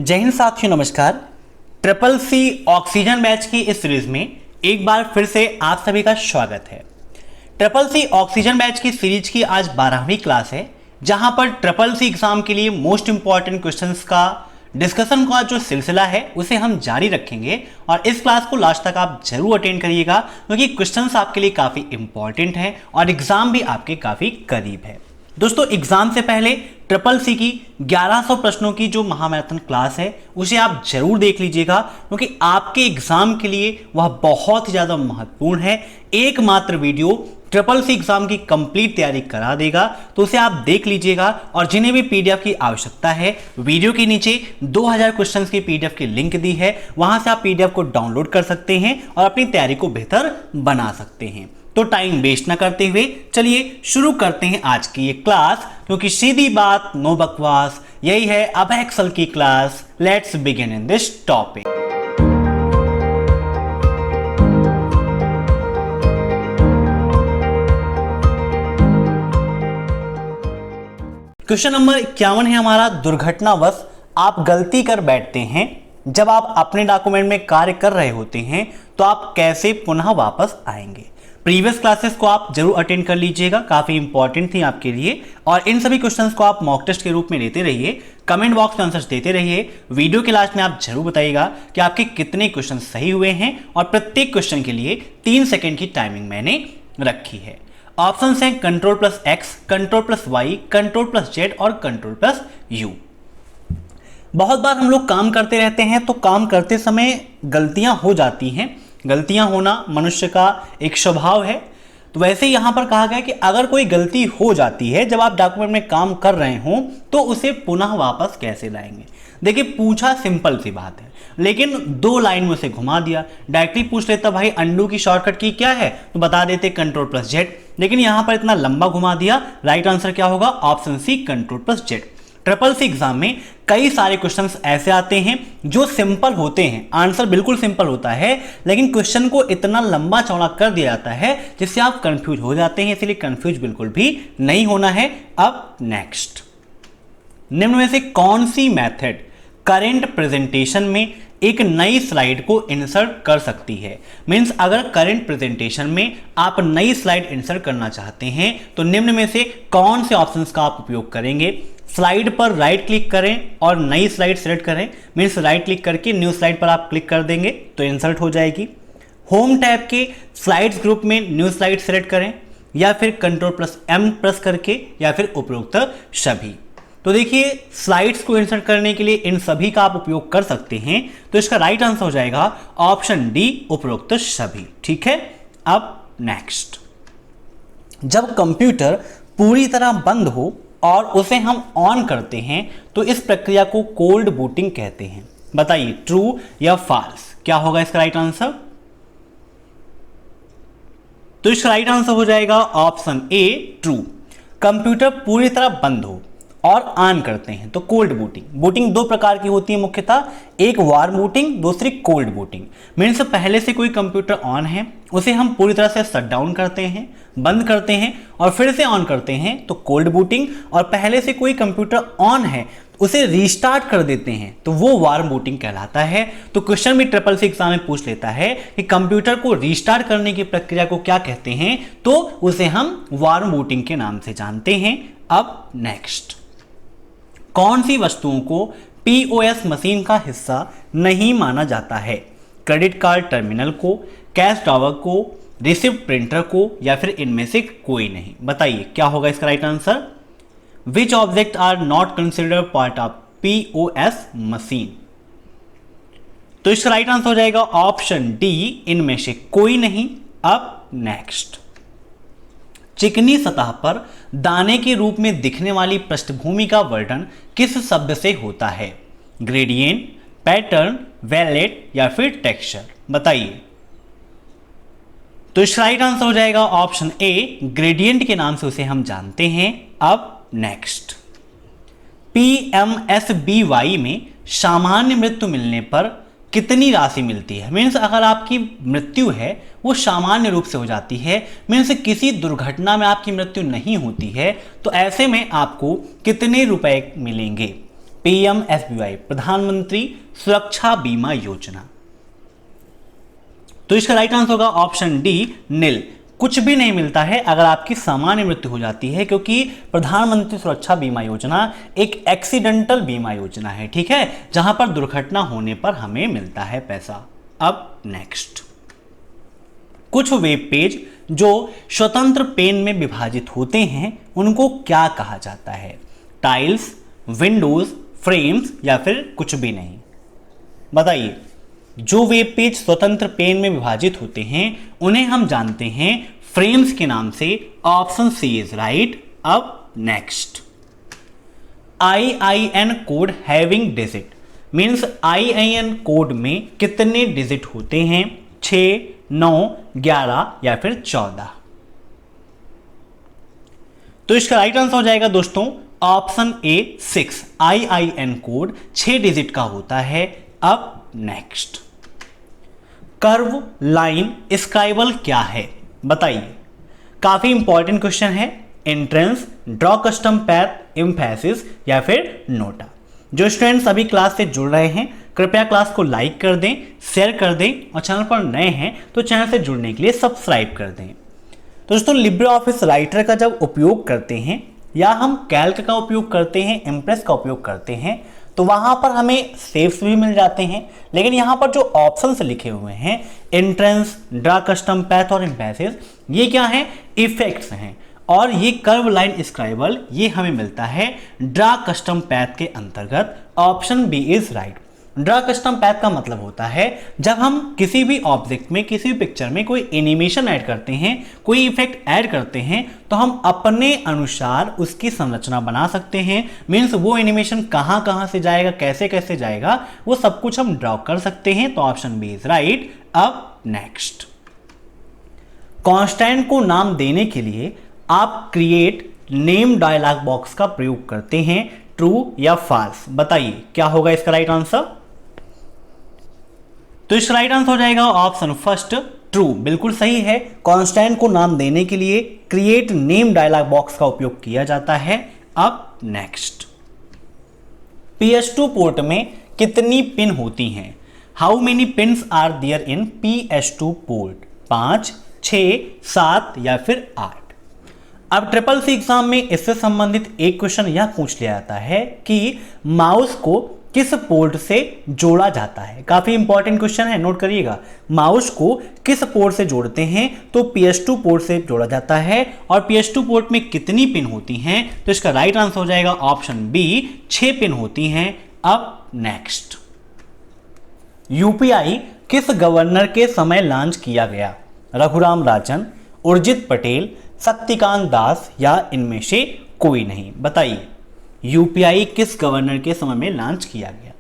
जय हिंद साथियों, नमस्कार। ट्रिपल सी ऑक्सीजन बैच की इस सीरीज में एक बार फिर से आप सभी का स्वागत है। ट्रिपल सी ऑक्सीजन बैच की सीरीज की आज 12वीं क्लास है, जहां पर ट्रिपल सी एग्जाम के लिए मोस्ट इंपॉर्टेंट क्वेश्चंस का डिस्कशन का जो सिलसिला है उसे हम जारी रखेंगे और इस क्लास को लास्ट तक आप जरूर अटेंड करिएगा, क्योंकि क्वेश्चंस आपके लिए काफ़ी इंपॉर्टेंट हैं और एग्जाम भी आपके काफ़ी करीब है। दोस्तों, एग्जाम से पहले ट्रिपल सी की 1100 प्रश्नों की जो महामैराथन क्लास है उसे आप जरूर देख लीजिएगा, क्योंकि आपके एग्जाम के लिए वह बहुत ही ज़्यादा महत्वपूर्ण है। एकमात्र वीडियो ट्रिपल सी एग्जाम की कंप्लीट तैयारी करा देगा, तो उसे आप देख लीजिएगा। और जिन्हें भी पीडीएफ की आवश्यकता है, वीडियो के नीचे 2000 क्वेश्चंस की पीडीएफ की लिंक दी है, वहां से आप पीडीएफ को डाउनलोड कर सकते हैं और अपनी तैयारी को बेहतर बना सकते हैं। तो टाइम वेस्ट ना करते हुए चलिए शुरू करते हैं आज की ये क्लास, क्योंकि सीधी बात नो बकवास, यही है अब एक्सेल की class. Let's begin in this topic. Question number 51 है हमारा। दुर्घटनावश आप गलती कर बैठते हैं, जब आप अपने डॉक्यूमेंट में कार्य कर रहे होते हैं तो आप कैसे पुनः वापस आएंगे। प्रीवियस क्लासेस को आप जरूर अटेंड कर लीजिएगा, काफी इंपॉर्टेंट थी आपके लिए। और इन सभी क्वेश्चंस को आप मॉक टेस्ट के रूप में लेते रहिए, कमेंट बॉक्स में आंसर्स देते रहिए। वीडियो के लास्ट में आप जरूर बताइएगा कि आपके कितने क्वेश्चन सही हुए हैं, और प्रत्येक क्वेश्चन के लिए 3 सेकेंड की टाइमिंग मैंने रखी है। ऑप्शंस हैं Ctrl+X, Ctrl+Y, Ctrl+Z और Ctrl+U। बहुत बार हम लोग काम करते रहते हैं, तो काम करते समय गलतियां हो जाती हैं। गलतियां होना मनुष्य का एक स्वभाव है। तो वैसे यहाँ पर कहा गया कि अगर कोई गलती हो जाती है जब आप डॉक्यूमेंट में काम कर रहे हो, तो उसे पुनः वापस कैसे लाएंगे। देखिए, पूछा सिंपल सी बात है, लेकिन 2 लाइन में उसे घुमा दिया। डायरेक्टली पूछ लेता भाई अंडू की शॉर्टकट की क्या है, तो बता देते Ctrl+Z, लेकिन यहां पर इतना लंबा घुमा दिया। राइट आंसर क्या होगा? Option C, Ctrl+Z। Triple C exam में कई सारे क्वेश्चंस ऐसे आते हैं जो सिंपल होते हैं, आंसर बिल्कुल सिंपल होता है, लेकिन क्वेश्चन को इतना लंबा चौड़ा कर दिया जाता है जिससे आप कंफ्यूज हो जाते हैं। इसलिए कंफ्यूज बिल्कुल भी नहीं होना है। अब नेक्स्ट, निम्न में से कौन सी मेथड करेंट प्रेजेंटेशन में एक नई स्लाइड को इंसर्ट कर सकती है। मींस अगर करेंट प्रेजेंटेशन में आप नई स्लाइड इंसर्ट करना चाहते हैं तो निम्न में से कौन से ऑप्शंस का आप उपयोग करेंगे। स्लाइड पर राइट क्लिक करें और नई स्लाइड सेलेक्ट करें। मींस राइट क्लिक करके न्यू स्लाइड पर आप क्लिक कर देंगे तो इंसर्ट हो जाएगी। होम टैब के स्लाइड्स ग्रुप में न्यू स्लाइड सेलेक्ट करें, या फिर Ctrl+M प्रेस करके, या फिर उपरोक्त सभी। तो देखिए, स्लाइड्स को इंसर्ट करने के लिए इन सभी का आप उपयोग कर सकते हैं, तो इसका राइट आंसर हो जाएगा ऑप्शन डी, उपरोक्त सभी। ठीक है। अब नेक्स्ट, जब कंप्यूटर पूरी तरह बंद हो और उसे हम ऑन करते हैं तो इस प्रक्रिया को कोल्ड बूटिंग कहते हैं। बताइए ट्रू या फॉल्स, क्या होगा इसका राइट आंसर? तो इसका राइट आंसर हो जाएगा ऑप्शन ए, ट्रू। कंप्यूटर पूरी तरह बंद हो और ऑन करते हैं तो कोल्ड बूटिंग। बूटिंग 2 प्रकार की होती है मुख्यतः, एक वार्म बूटिंग, दूसरी कोल्ड बूटिंग। मीन्स पहले से कोई कंप्यूटर ऑन है, उसे हम पूरी तरह से शट डाउन करते हैं, बंद करते हैं और फिर से ऑन करते हैं तो कोल्ड बूटिंग। और पहले से कोई कंप्यूटर ऑन है, उसे रीस्टार्ट कर देते हैं तो वो वार्म बूटिंग कहलाता है। तो क्वेश्चन भी ट्रिपल सी एग्जाम में पूछ लेता है कि कंप्यूटर को रीस्टार्ट करने की प्रक्रिया को क्या कहते हैं, तो उसे हम वार्म बूटिंग के नाम से जानते हैं। अब नेक्स्ट, कौन सी वस्तुओं को पीओएस मशीन का हिस्सा नहीं माना जाता है। क्रेडिट कार्ड टर्मिनल को, कैश ड्रॉवर को, रिसिप्ट प्रिंटर को, या फिर इनमें से कोई नहीं। बताइए क्या होगा इसका right answer? Which object are not considered part of POS machine. तो इसका राइट आंसर हो जाएगा ऑप्शन डी, इनमें से कोई नहीं। अब नेक्स्ट, चिकनी सतह पर दाने के रूप में दिखने वाली पृष्ठभूमि का वर्णन किस शब्द से होता है। ग्रेडियंट, पैटर्न, वैलेट, या फिर टेक्सचर। बताइए। तो इसका राइट आंसर हो जाएगा ऑप्शन ए, ग्रेडियंट के नाम से उसे हम जानते हैं। अब नेक्स्ट, PMSBY में सामान्य मृत्यु मिलने पर कितनी राशि मिलती है। मीन्स अगर आपकी मृत्यु है वो सामान्य रूप से हो जाती है, मीन्स किसी दुर्घटना में आपकी मृत्यु नहीं होती है, तो ऐसे में आपको कितने रुपए मिलेंगे। PMSBY, प्रधानमंत्री सुरक्षा बीमा योजना। तो इसका राइट आंसर होगा ऑप्शन डी, नील। कुछ भी नहीं मिलता है अगर आपकी सामान्य मृत्यु हो जाती है, क्योंकि प्रधानमंत्री सुरक्षा बीमा योजना एक एक्सीडेंटल बीमा योजना है, ठीक है, जहां पर दुर्घटना होने पर हमें मिलता है पैसा। अब नेक्स्ट, कुछ वेब पेज जो स्वतंत्र पेन में विभाजित होते हैं उनको क्या कहा जाता है? टाइल्स, विंडोज, फ्रेम्स या फिर कुछ भी नहीं? बताइए। जो वेब पेज स्वतंत्र पेन में विभाजित होते हैं उन्हें हम जानते हैं फ्रेम्स के नाम से। Option C is right. अब next, IIN code having digit means IIN code में कितने डिजिट होते हैं? 6, 9, 11 या फिर 14? तो इसका राइट आंसर हो जाएगा दोस्तों option A 6। IIN code 6 digit का होता है। अब नेक्स्ट, कर्व लाइन स्क्राइबल क्या है? बताइए। काफी इंपॉर्टेंट क्वेश्चन है। Entrance, draw custom path, emphasis या फिर नोटा? जो स्टूडेंट्स अभी क्लास से जुड़ रहे हैं कृपया क्लास को लाइक कर दें, शेयर कर दें और चैनल पर नए हैं तो चैनल से जुड़ने के लिए सब्सक्राइब कर दें। तो दोस्तों लिब्रे ऑफिस राइटर का जब उपयोग करते हैं या हम कैल्क का उपयोग करते हैं, इम्प्रेस का उपयोग करते हैं, तो वहां पर हमें सेव्स भी मिल जाते हैं। लेकिन यहां पर जो ऑप्शंस लिखे हुए हैं एंट्रेंस, ड्रा कस्टम पैथ और एम्फेसिस, ये क्या है? इफेक्ट्स हैं। और ये कर्व लाइन स्क्राइबल ये हमें मिलता है ड्रा कस्टम पैथ के अंतर्गत। Option B is right. Draw custom path का मतलब होता है जब हम किसी भी ऑब्जेक्ट में, किसी भी पिक्चर में कोई एनिमेशन ऐड करते हैं, कोई इफेक्ट ऐड करते हैं, तो हम अपने अनुसार उसकी संरचना बना सकते हैं। मीन्स वो एनिमेशन कहां कहां से जाएगा, कैसे कैसे जाएगा, वो सब कुछ हम ड्रॉ कर सकते हैं। तो ऑप्शन बी इज राइट। अब नेक्स्ट, कांस्टेंट को नाम देने के लिए आप क्रिएट नेम डायलॉग बॉक्स का प्रयोग करते हैं, ट्रू या फॉल्स? बताइए क्या होगा इसका राइट आंसर? तो इसका राइट आंसर हो जाएगा ऑप्शन फर्स्ट, ट्रू। बिल्कुल सही है। कांस्टेंट को नाम देने के लिए क्रिएट नेम डायलॉग बॉक्स का उपयोग किया जाता है। अब नेक्स्ट, PS2 पोर्ट में कितनी पिन होती हैं? How many pins are there in PS2 port? 5, 6, 7 या फिर 8? अब SSC एग्जाम में इससे संबंधित एक क्वेश्चन यह पूछ लिया जाता है कि माउस को किस पोर्ट से जोड़ा जाता है? काफी इंपॉर्टेंट क्वेश्चन है, नोट करिएगा। माउस को किस पोर्ट से जोड़ते हैं? तो PS2 पोर्ट से जोड़ा जाता है। और PS2 पोर्ट में कितनी पिन होती हैं? तो इसका राइट आंसर हो जाएगा ऑप्शन बी, 6 पिन होती हैं। अब नेक्स्ट, UPI किस गवर्नर के समय लॉन्च किया गया? रघुराम राजन, उर्जित पटेल, शक्तिकांत दास या इनमें से कोई नहीं? बताइए UPI किस गवर्नर के समय में लॉन्च किया गया?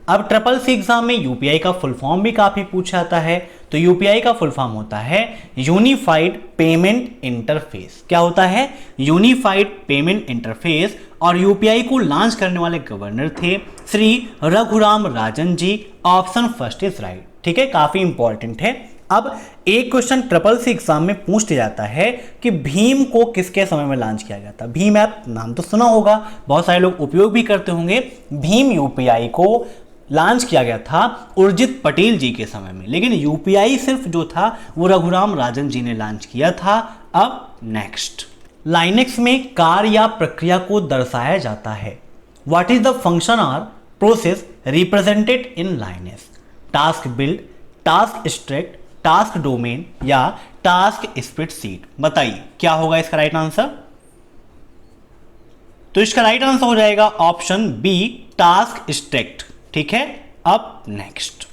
अब SSC एग्जाम में UPI का फुल फॉर्म भी काफी पूछा जाता है। तो UPI का फुल फॉर्म होता है यूनिफाइड पेमेंट इंटरफेस। क्या होता है? Unified payment interface. और UPI को लॉन्च करने वाले गवर्नर थे Shri Raghuram Rajan ji. Option first is right. ठीक है, काफी इंपॉर्टेंट है। अब एक क्वेश्चन SSC एग्जाम में पूछ लिया जाता है कि भीम को किसके समय में लॉन्च किया गया था? भीम ऐप नाम तो सुना होगा, बहुत सारे लोग उपयोग भी करते होंगे। भीम UPI को लॉन्च किया गया था उर्जित पटेल जी के समय में, लेकिन UPI सिर्फ जो था वो रघुराम राजन जी ने लॉन्च किया था। अब नेक्स्ट, लाइनेक्स में कार्य या प्रक्रिया को दर्शाया जाता है। व्हाट इज द फंक्शन और process represented in Linux? Task build, task extract, task domain या टास्क स्प्रेडशीट? बताइए क्या होगा इसका राइट आंसर? तो इसका राइट आंसर हो जाएगा ऑप्शन बी, टास्क एक्सट्रैक्ट। ठीक है। अब नेक्स्ट,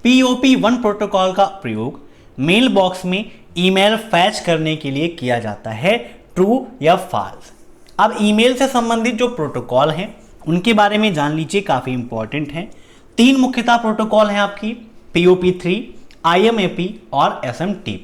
POP1 प्रोटोकॉल का प्रयोग मेल बॉक्स में ईमेल फैच करने के लिए किया जाता है, ट्रू या फॉल्स? अब ईमेल से संबंधित जो प्रोटोकॉल हैं उनके बारे में जान लीजिए, काफी इंपॉर्टेंट है। 3 मुख्यतः प्रोटोकॉल हैं आपकी, POP3, IMAP और SMTP।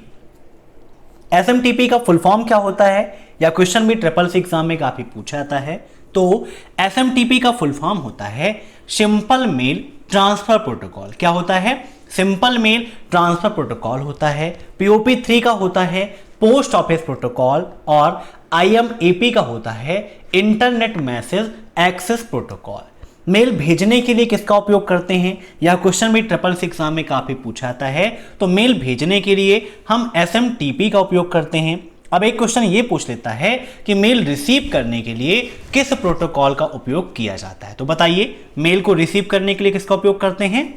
SMTP का फुल फॉर्म क्या होता है, या क्वेश्चन भी SSC एग्जाम में काफी पूछा जाता है। तो SMTP का फुल फॉर्म होता है सिंपल मेल ट्रांसफर प्रोटोकॉल। क्या होता है? सिंपल मेल ट्रांसफर प्रोटोकॉल होता है। POP3 का होता है पोस्ट ऑफिस प्रोटोकॉल और IMAP का होता है internet message access protocol. Mail भेजने के लिए किसका उपयोग करते हैं? यह क्वेश्चन भी ट्रिपल सी एग्जाम में काफी पूछा जाता है। तो मेल भेजने के लिए हम SMTP का उपयोग करते हैं। अब एक क्वेश्चन ये पूछ लेता है कि मेल रिसीव करने के लिए किस प्रोटोकॉल का उपयोग किया जाता है? तो बताइए, मेल को रिसीव करने के लिए किसका उपयोग करते हैं?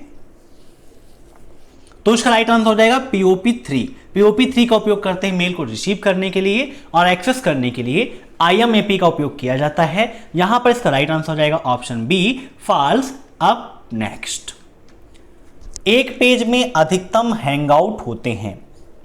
तो इसका राइट आंसर हो जाएगा POP3। POP3 का उपयोग करते हैं मेल को रिसीव करने के लिए, और एक्सेस करने के लिए IMAP का उपयोग किया जाता है। यहां पर इसका राइट आंसर हो जाएगा ऑप्शन बी, फॉल्स। अब नेक्स्ट, एक पेज में अधिकतम हैंगआउट होते हैं।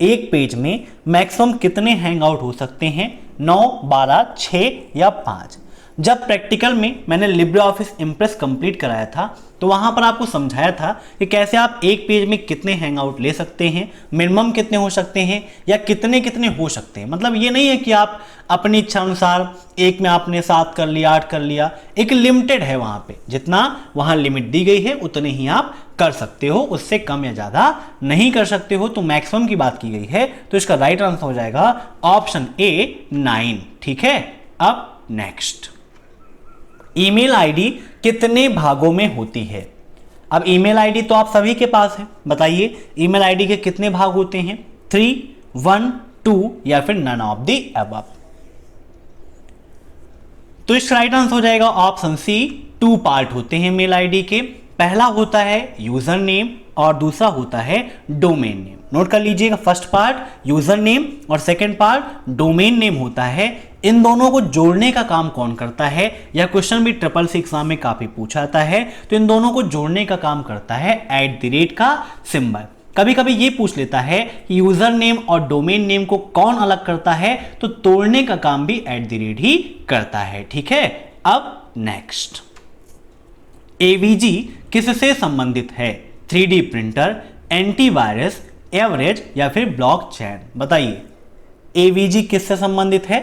एक पेज में मैक्सिमम कितने हैंगआउट हो सकते हैं? 9, 12, 6 या 5? जब प्रैक्टिकल में मैंने लिब्रे ऑफिस इम्प्रेस कंप्लीट कराया था तो वहां पर आपको समझाया था कि कैसे आप एक पेज में कितने हैंगआउट ले सकते हैं, मिनिमम कितने हो सकते हैं या कितने कितने हो सकते हैं। मतलब ये नहीं है कि आप अपनी इच्छा अनुसार एक में आपने 7 कर लिया, 8 कर लिया। एक लिमिटेड है वहां पे, जितना वहां लिमिट दी गई है उतने ही आप कर सकते हो, उससे कम या ज्यादा नहीं कर सकते हो। तो मैक्सिमम की बात की गई है, तो इसका राइट आंसर हो जाएगा ऑप्शन ए, 9। ठीक है। अब नेक्स्ट, ईमेल आईडी कितने भागों में होती है? अब ईमेल आईडी तो आप सभी के पास है, बताइए ईमेल आईडी के कितने भाग होते हैं? 3, 1, 2 या फिर नन ऑफ द अबव? तो इसका राइट आंसर हो जाएगा ऑप्शन सी, 2 पार्ट होते हैं मेल आईडी के। पहला होता है यूजर नेम और दूसरा होता है डोमेन नेम। नोट कर लीजिएगा, फर्स्ट पार्ट यूजर नेम और सेकंड पार्ट डोमेन नेम होता है। इन दोनों को जोड़ने का काम कौन करता है? यह क्वेश्चन भी ट्रिपल सी एग्जाम में काफी पूछा जाता है। तो इन दोनों को जोड़ने का काम करता है @ का सिंबल। कभी कभी ये पूछ लेता है कि यूजर नेम और डोमेन नेम को कौन अलग करता है, तो तोड़ने का काम भी @ ही करता है। ठीक है। अब नेक्स्ट, AVG किससे संबंधित है? 3D प्रिंटर, एंटीवायरस, एवरेज या फिर ब्लॉकचेन? बताइए AVG किससे संबंधित है?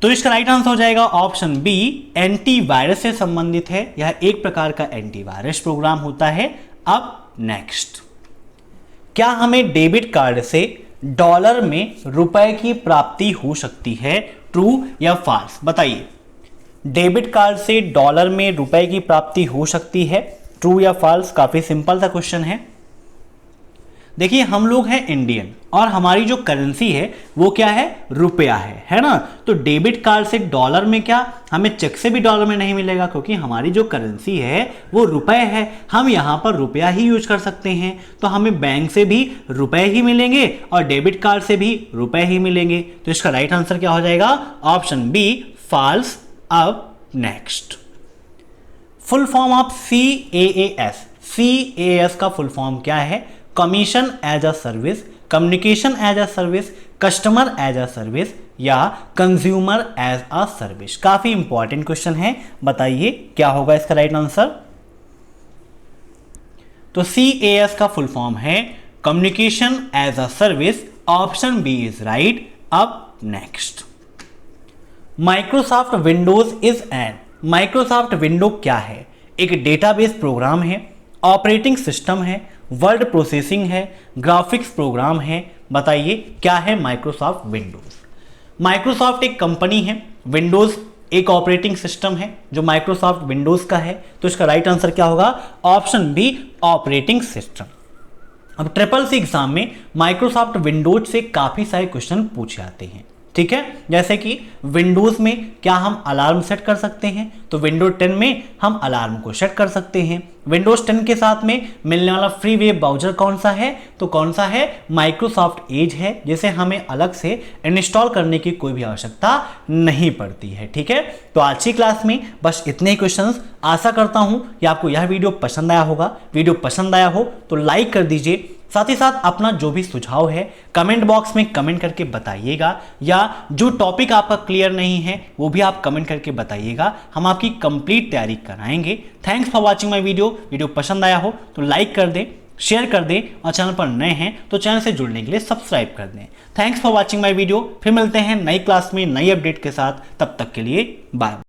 तो इसका राइट आंसर हो जाएगा ऑप्शन बी, एंटीवायरस से संबंधित है। यह एक प्रकार का एंटीवायरस प्रोग्राम होता है। अब नेक्स्ट, क्या हमें डेबिट कार्ड से डॉलर में रुपए की प्राप्ति हो सकती है? ट्रू या फॉल्स? बताइए, डेबिट कार्ड से डॉलर में रुपए की प्राप्ति हो सकती है, ट्रू या फॉल्स? काफी सिंपल सा क्वेश्चन है। देखिए, हम लोग हैं इंडियन और हमारी जो करेंसी है वो क्या है? रुपया है ना। तो डेबिट कार्ड से डॉलर में क्या हमें चेक से भी डॉलर में नहीं मिलेगा, क्योंकि हमारी जो करेंसी है वो रुपए है। हम यहाँ पर रुपया ही यूज कर सकते हैं, तो हमें बैंक से भी रुपए ही मिलेंगे और डेबिट कार्ड से भी रुपए ही मिलेंगे। तो इसका राइट आंसर क्या हो जाएगा? Option B, false. अब next, full form of CAAS। CAAS का फुल फॉर्म क्या है? Commission as a service, communication as a service, customer as a service या कंज्यूमर एज अ सर्विस? काफी इंपॉर्टेंट क्वेश्चन है, बताइए क्या होगा इसका राइट आंसर? तो CAS का फुल फॉर्म है communication as a service. Option B is right. अब next, Microsoft Windows is an. Microsoft window क्या है? एक डेटाबेस प्रोग्राम है, ऑपरेटिंग सिस्टम है, वर्ड प्रोसेसिंग है, ग्राफिक्स प्रोग्राम है? बताइए क्या है माइक्रोसॉफ्ट विंडोज? माइक्रोसॉफ्ट एक कंपनी है, विंडोज एक ऑपरेटिंग सिस्टम है जो माइक्रोसॉफ्ट विंडोज का है। तो इसका राइट आंसर क्या होगा? Option B, operating system. अब ट्रिपल सी एग्जाम में माइक्रोसॉफ्ट विंडोज से काफी सारे क्वेश्चन पूछे जाते हैं। ठीक है, जैसे कि विंडोज में क्या हम अलार्म सेट कर सकते हैं? तो विंडोज 10 में हम अलार्म को सेट कर सकते हैं। विंडोज 10 के साथ में मिलने वाला फ्री वेब ब्राउजर कौन सा है? तो कौन सा है? माइक्रोसॉफ्ट एज है, जिसे हमें अलग से इंस्टॉल करने की कोई भी आवश्यकता नहीं पड़ती है। ठीक है, तो आज की क्लास में बस इतने ही क्वेश्चंस। आशा करता हूं कि आपको यह वीडियो पसंद आया होगा। वीडियो पसंद आया हो तो लाइक कर दीजिए, साथ ही साथ अपना जो भी सुझाव है कमेंट बॉक्स में कमेंट करके बताइएगा, या जो टॉपिक आपका क्लियर नहीं है वो भी आप कमेंट करके बताइएगा। हम आपकी कंप्लीट तैयारी कराएंगे। Thanks for watching my video पसंद आया हो तो लाइक कर दें, शेयर कर दें और चैनल पर नए हैं तो चैनल से जुड़ने के लिए सब्सक्राइब कर दें। Thanks for watching my video. फिर मिलते हैं नई क्लास में नई अपडेट के साथ, तब तक के लिए बाय।